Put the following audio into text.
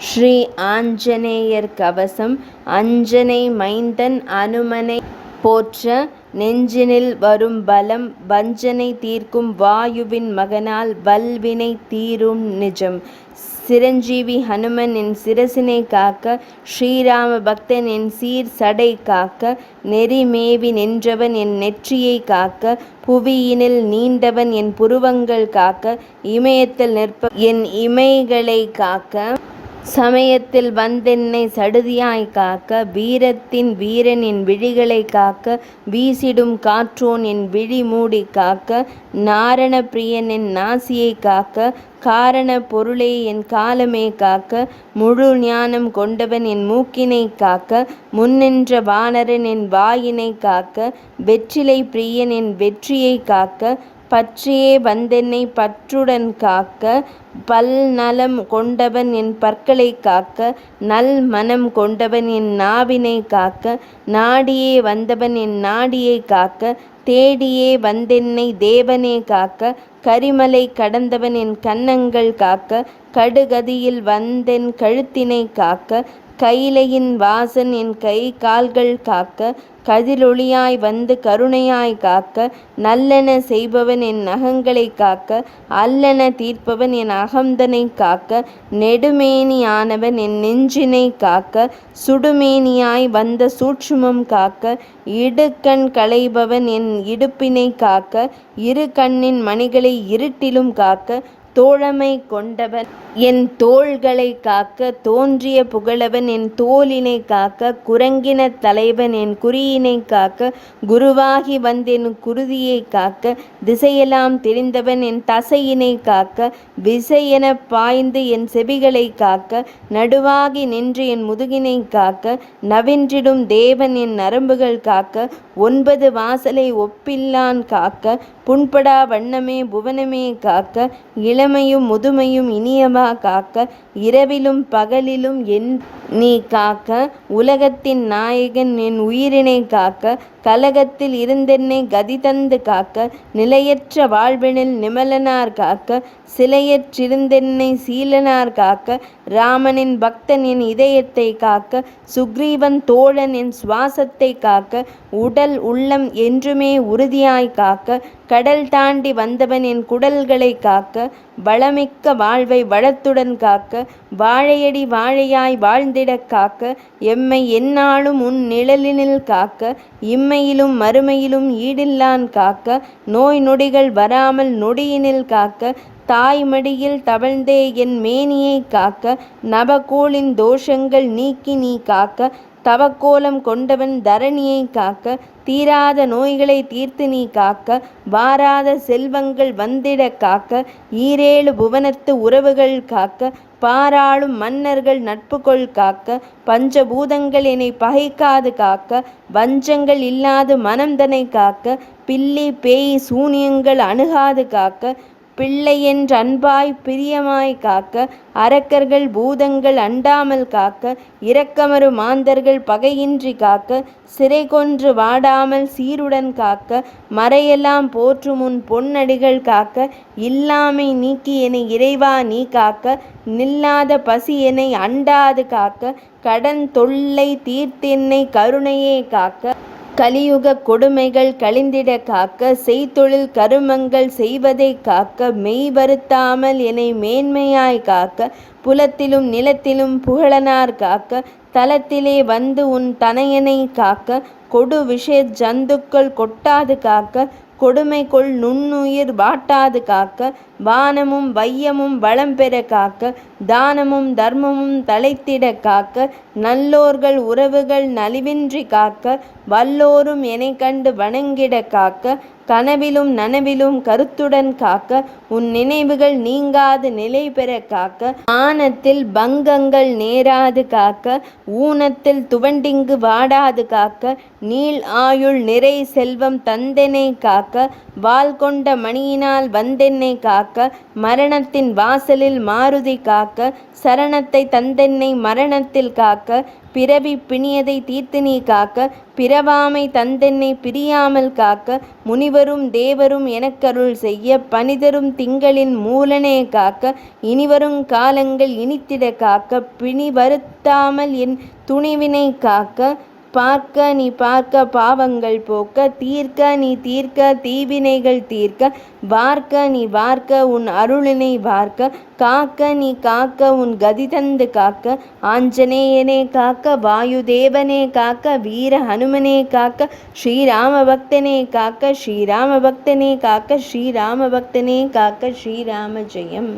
ஸ்ரீ ஆஞ்சநேயர் கவசம். அஞ்சனை மைந்தன் அனுமனை போற்ற, நெஞ்சினில் வரும் பலம் வஞ்சனை தீர்க்கும் வாயுவின் மகனால் வல்வினை தீரும் நிஜம். சிரஞ்சீவி ஹனுமன் என் சிரசினை காக்க, ஸ்ரீராம பக்தன் என் சீர் சடை காக்க, நெறிமேவி நின்றவன் என் நெற்றியை காக்க, புவியினில் நீண்டவன் என் புருவங்கள் காக்க, இமயத்தில் நிற்ப என் இமைகளை காக்க, சமயத்தில் வந்தென்னை சடுதியாய் காக்க, வீரத்தின் வீரன் என் விழிகளை காக்க, வீசிடும் காற்றோன் என் விழி மூடி காக்க, நாரண பிரியன் என் நாசியை காக்க, காரண பொருளே என் காலமே காக்க, முழு ஞானம் கொண்டவன் என் மூக்கினை காக்க, முன்னின்ற வானரன் என் வாயினை காக்க, வெற்றிலை பிரியன் என் வெற்றியை காக்க, பற்றியே வந்தென்னை பற்றுடன் காக்க, பல் நலம் கொண்டவன் என் பற்களை காக்க, நல் மனம் கொண்டவன் என் நாவினை காக்க, நாடியே வந்தவன் என் நாடியை காக்க, தேடியே வந்தென்னை தேவனே காக்க, கரிமலை கடந்தவன் என் கன்னங்கள் காக்க, கடுகதியில் வந்தென் கழுத்தினை காக்க, கைலையின் வாசன் என் கை கால்கள் காக்க, கதிரொளியாய் வந்து கருணையாய் காக்க, நல்லென செய்பவன் என் நகங்களை காக்க, அல்லென தீர்ப்பவன் என் அகந்தனை காக்க, நெடுமேனியானவன் என் நெஞ்சினை காக்க, சுடுமேனியாய் வந்த சூட்சுமம் காக்க, இடுக்கண் களைபவன் என் இடுப்பினை காக்க, இரு கண்ணின் மணிகளை இருட்டிலும் காக்க, தோழமை கொண்டவன் என் தோள்களை காக்க, தோன்றிய புகழவன் என் தோலினை காக்க, குரங்கின தலைவன் என் குறியினை காக்க, குருவாகி வந்தென் குருதியை காக்க, திசையெல்லாம் தெரிந்தவன் என் தசையினை காக்க, விசையென பாய்ந்து என் செவிகளை காக்க, நடுவாகி நின்று என் முதுகினை காக்க, நவின்றிடும் தேவன் என் நரம்புகள் காக்க, 9 வாசலை ஒப்பில்லான் காக்க, புண்படா வண்ணமே புவனமே காக்க, இளமையும் முதுமையும் இனியவா காக்க, இரவிலும் பகலிலும் என் நீ காக்க, உலகத்தின் நாயகன் என் உயிரினை காக்க, கலகத்தில் இருந்தென்னை கதி தந்து காக்க, நிலையற்ற வாழ்வினில் நிமலனார் காக்க, சிலையற்றிருந்தென்னை சீலனார் காக்க, ராமனின் பக்தன் என் இதயத்தை காக்க, சுக்ரீவன் தோழன் என் சுவாசத்தை காக்க, உடல் உள்ளம் என்றுமே உறுதியாய் காக்க, கடல் தாண்டி வந்தவன் என் குடல்களை காக்க, வளமிக்க வாழ்வை வளத்துடன் காக்க, வாழையடி வாழையாய் வாழ்ந்திட காக்க, எம்மை எந்நாளும் உன் நிழலினில் காக்க, இம்மையிலும் மறுமையிலும் ஈடில்லான் காக்க, நோய் நொடிகள் வராமல் நொடியினில் காக்க, தாய்மடியில் தவழ்ந்தே என் மேனியை காக்க, நவகோளின் தோஷங்கள் நீக்கி நீ காக்க, தவக்கோலம் கொண்டவன் தரணியை காக்க, தீராத நோய்களை தீர்த்து நீ காக்க, வாராத செல்வங்கள் வந்திட காக்க, ஈரேழு புவனத்து உறவுகள் காக்க, பாராளும் மன்னர்கள் நட்புகொள் காக்க, பஞ்சபூதங்கள் என்னை பகைக்காது காக்க, வஞ்சங்கள் இல்லாது மனம்தனை காக்க, பில்லி பேய் சூனியங்கள் அணுகாது காக்க, பிள்ளையென்ற அன்பாய் பிரியமாய் காக்க, அரக்கர்கள் பூதங்கள் அண்டாமல் காக்க, இரக்கமறு மாந்தர்கள் பகையின்றி காக்க, சிறை கொன்று வாடாமல் சீருடன் காக்க, மறையெல்லாம் போற்றும் உன் பொன்னடிகள் காக்க, இல்லாமை நீக்கி என்னை இறைவா நீ காக்க, நில்லாத பசி என்னை அண்டாது காக்க, கடன் தொல்லை தீர்த்தென்னை கருணையே காக்க, கலியுக கொடுமைகள் கழிந்திட காக்க, செய்தொழில் கருமங்கள் செய்வதை காக்க, மெய் வருத்தாமல் என்னை மேன்மையாய் காக்க, புலத்திலும் நிலத்திலும் புகழனார் காக்க, தலத்திலே வந்து உன் தனையனை காக்க, கொடு விஷ ஜந்துக்கள் கொட்டாது காக்க, கொடுமை கொள் நுண்ணுயிர் வாட்டாது காக்க, வானமும் வையமும் வளம் பெற காக்க, தானமும் தர்மமும் தலைத்திட காக்க, நல்லோர்கள் உறவுகள் நலிவின்றி காக்க, வல்லோரும் எனை கண்டு வணங்கிட காக்க, கனவிலும் நனவிலும் கருத்துடன் காக்க, உன் நினைவுகள் நீங்காது நிலை பெற காக்க, ஆனத்தில் பங்கங்கள் நேராது காக்க, ஊனத்தில் துவண்டிங்கு வாடாது காக்க, நீள் ஆயுள் நிறை செல்வம் தந்தெனை காக்க, வாள் கொண்ட மணியினால் வந்தென்னை காக்க, மரணத்தின் வாசலில் மாருதி காக்க, சரணத்தை தந்தென்னை மரணத்தில் காக்க, பிறவி பிணியதை தீர்த்து நீ காக்க, பிறவாமை தந்தென்னை பிரியாமல் காக்க, முனிவரும் தேவரும் எனக்கருள் செய்ய, பனிதரும் திங்களின் மூலனே காக்க, இனிவரும் காலங்கள் இனித்திட காக்க, பிணி வருத்தாமல் என் துணிவினை காக்க, பார்க்க நீ பார்க்க பாவங்கள் போக்க, தீர்க்க நீ தீர்க்க தீவினைகள் தீர்க்க, வார்க்க நீ வார்க்க உன் அருளினை வார்க்க, காக்க நீ காக்க உன் கதி தந்து காக்க, ஆஞ்சநேயனே காக்க, வாயுதேவனே காக்க, வீர ஹனுமனே காக்க, ஸ்ரீராம பக்தனே காக்க, ஸ்ரீராம பக்தனே காக்க, ஸ்ரீராம பக்தனே காக்க, ஸ்ரீராம ஜெயம்.